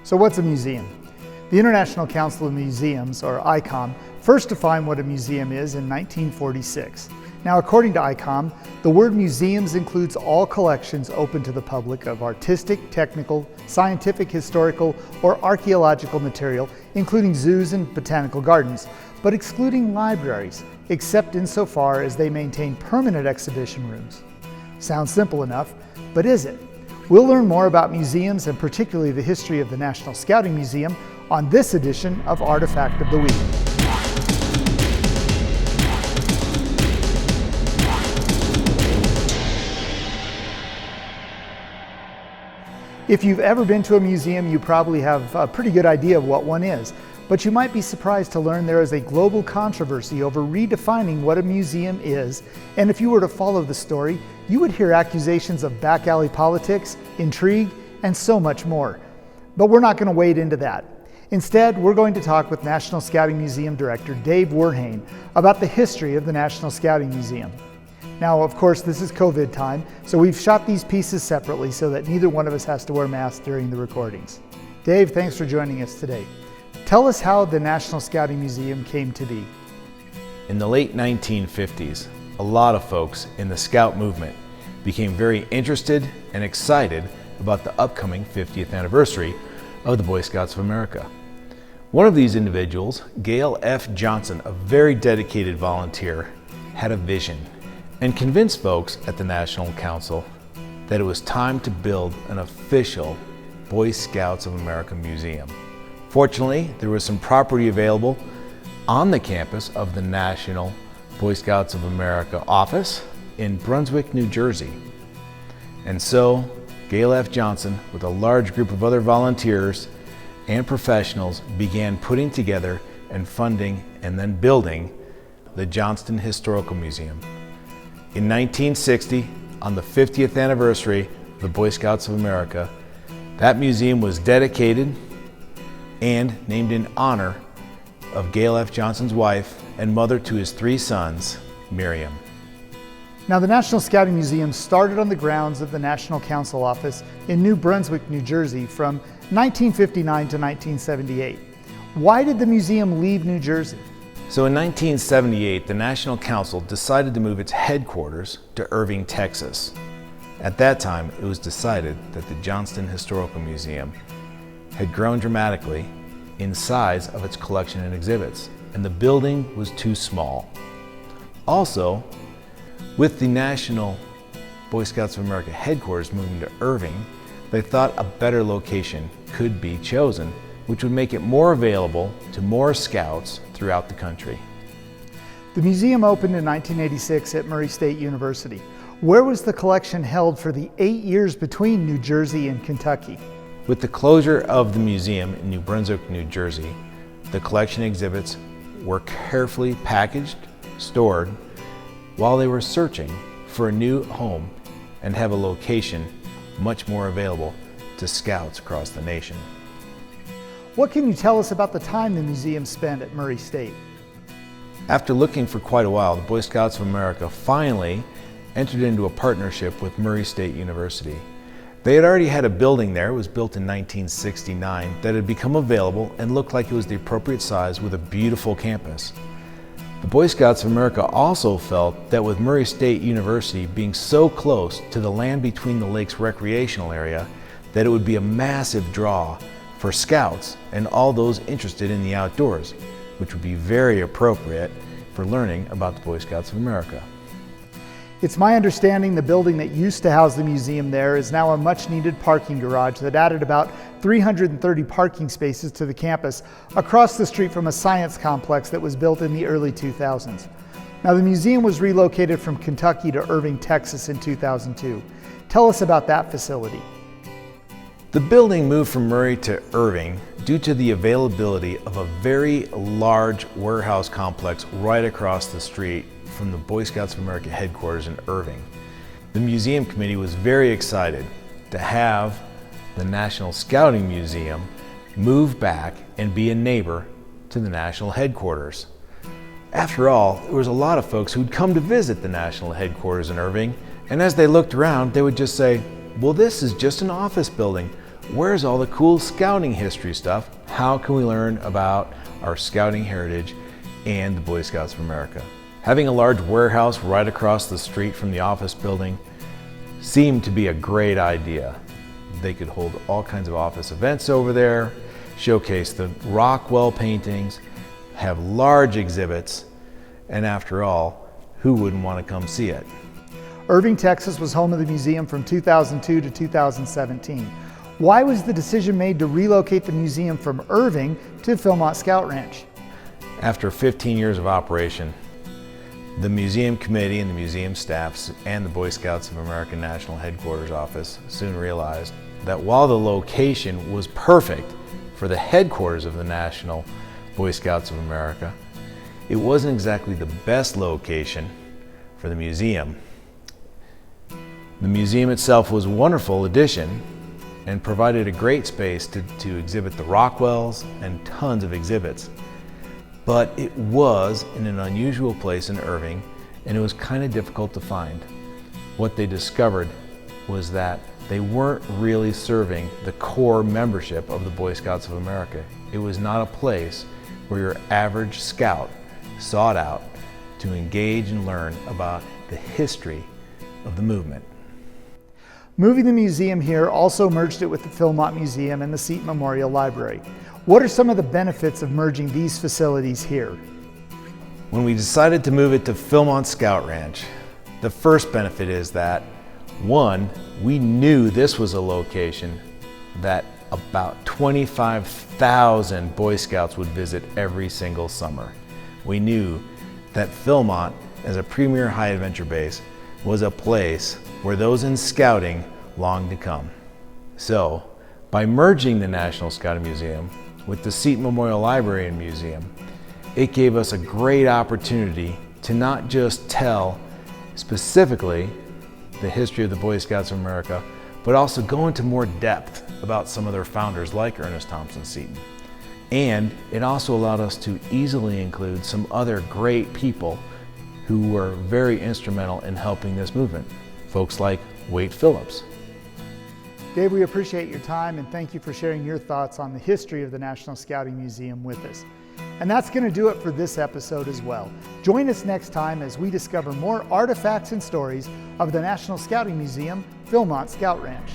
So what's a museum? The International Council of Museums, or ICOM, first defined what a museum is in 1946. Now, according to ICOM, the word museums includes all collections open to the public of artistic, technical, scientific, historical, or archaeological material, including zoos and botanical gardens, but excluding libraries, except insofar as they maintain permanent exhibition rooms. Sounds simple enough, but is it? We'll learn more about museums and particularly the history of the National Scouting Museum on this edition of Artifact of the Week. If you've ever been to a museum, you probably have a pretty good idea of what one is. But you might be surprised to learn there is a global controversy over redefining what a museum is. And if you were to follow the story, you would hear accusations of back alley politics, intrigue, and so much more. But we're not going to wade into that. Instead, we're going to talk with National Scouting Museum Director Dave Werhane about the history of the National Scouting Museum. Now, of course, this is COVID time, so we've shot these pieces separately so that neither one of us has to wear masks during the recordings. Dave, thanks for joining us today. Tell us how the National Scouting Museum came to be. In the late 1950s, a lot of folks in the Scout movement became very interested and excited about the upcoming 50th anniversary of the Boy Scouts of America. One of these individuals, Gail F. Johnson, a very dedicated volunteer, had a vision and convinced folks at the National Council that it was time to build an official Boy Scouts of America museum. Fortunately, there was some property available on the campus of the National Boy Scouts of America office in Brunswick, New Jersey. And so, Gail F. Johnson, with a large group of other volunteers and professionals, began putting together and funding and then building the Johnston Historical Museum. In 1960, on the 50th anniversary of the Boy Scouts of America, that museum was dedicated and named in honor of Gail F. Johnson's wife and mother to his three sons, Miriam. Now, the National Scouting Museum started on the grounds of the National Council office in New Brunswick, New Jersey from 1959 to 1978. Why did the museum leave New Jersey? So in 1978, the National Council decided to move its headquarters to Irving, Texas. At that time, it was decided that the Johnston Historical Museum had grown dramatically in size of its collection and exhibits, and the building was too small. Also, with the National Boy Scouts of America headquarters moving to Irving, they thought a better location could be chosen, which would make it more available to more scouts throughout the country. The museum opened in 1986 at Murray State University. Where was the collection held for the 8 years between New Jersey and Kentucky? With the closure of the museum in New Brunswick, New Jersey, the collection exhibits were carefully packaged, stored, while they were searching for a new home and have a location much more available to scouts across the nation. What can you tell us about the time the museum spent at Murray State? After looking for quite a while, the Boy Scouts of America finally entered into a partnership with Murray State University. They had already had a building there. It was built in 1969 that had become available and looked like it was the appropriate size with a beautiful campus. The Boy Scouts of America also felt that with Murray State University being so close to the Land Between the Lakes recreational area, that it would be a massive draw for scouts and all those interested in the outdoors, which would be very appropriate for learning about the Boy Scouts of America. It's my understanding the building that used to house the museum there is now a much needed parking garage that added about 330 parking spaces to the campus across the street from a science complex that was built in the early 2000s. Now, the museum was relocated from Kentucky to Irving, Texas in 2002. Tell us about that facility. The building moved from Murray to Irving due to the availability of a very large warehouse complex right across the street from the Boy Scouts of America headquarters in Irving. The museum committee was very excited to have the National Scouting Museum move back and be a neighbor to the national headquarters. After all, there was a lot of folks who'd come to visit the national headquarters in Irving, and as they looked around, they would just say, well, this is just an office building. where's all the cool scouting history stuff? How can we learn about our scouting heritage and the Boy Scouts of America? Having a large warehouse right across the street from the office building seemed to be a great idea. They could hold all kinds of office events over there, showcase the Rockwell paintings, have large exhibits, and after all, who wouldn't want to come see it? Irving, Texas was home of the museum from 2002 to 2017. Why was the decision made to relocate the museum from Irving to Philmont Scout Ranch? After 15 years of operation, the museum committee and the museum staffs and the Boy Scouts of America National Headquarters office soon realized that while the location was perfect for the headquarters of the National Boy Scouts of America, it wasn't exactly the best location for the museum. The museum itself was a wonderful addition and provided a great space to exhibit the Rockwells and tons of exhibits. But it was in an unusual place in Irving, and it was kind of difficult to find. What they discovered was that they weren't really serving the core membership of the Boy Scouts of America. It was not a place where your average scout sought out to engage and learn about the history of the movement. Moving the museum here also merged it with the Philmont Museum and the Seton Memorial Library. What are some of the benefits of merging these facilities here? When we decided to move it to Philmont Scout Ranch, the first benefit is that, one, we knew this was a location that about 25,000 Boy Scouts would visit every single summer. We knew that Philmont, as a premier high adventure base, was a place where those in scouting longed to come. So, by merging the National Scouting Museum with the Seton Memorial Library and Museum, it gave us a great opportunity to not just tell specifically the history of the Boy Scouts of America, but also go into more depth about some of their founders like Ernest Thompson Seton. And it also allowed us to easily include some other great people who were very instrumental in helping this movement. Folks like Wade Phillips. Dave, we appreciate your time and thank you for sharing your thoughts on the history of the National Scouting Museum with us. And that's going to do it for this episode as well. Join us next time as we discover more artifacts and stories of the National Scouting Museum, Philmont Scout Ranch.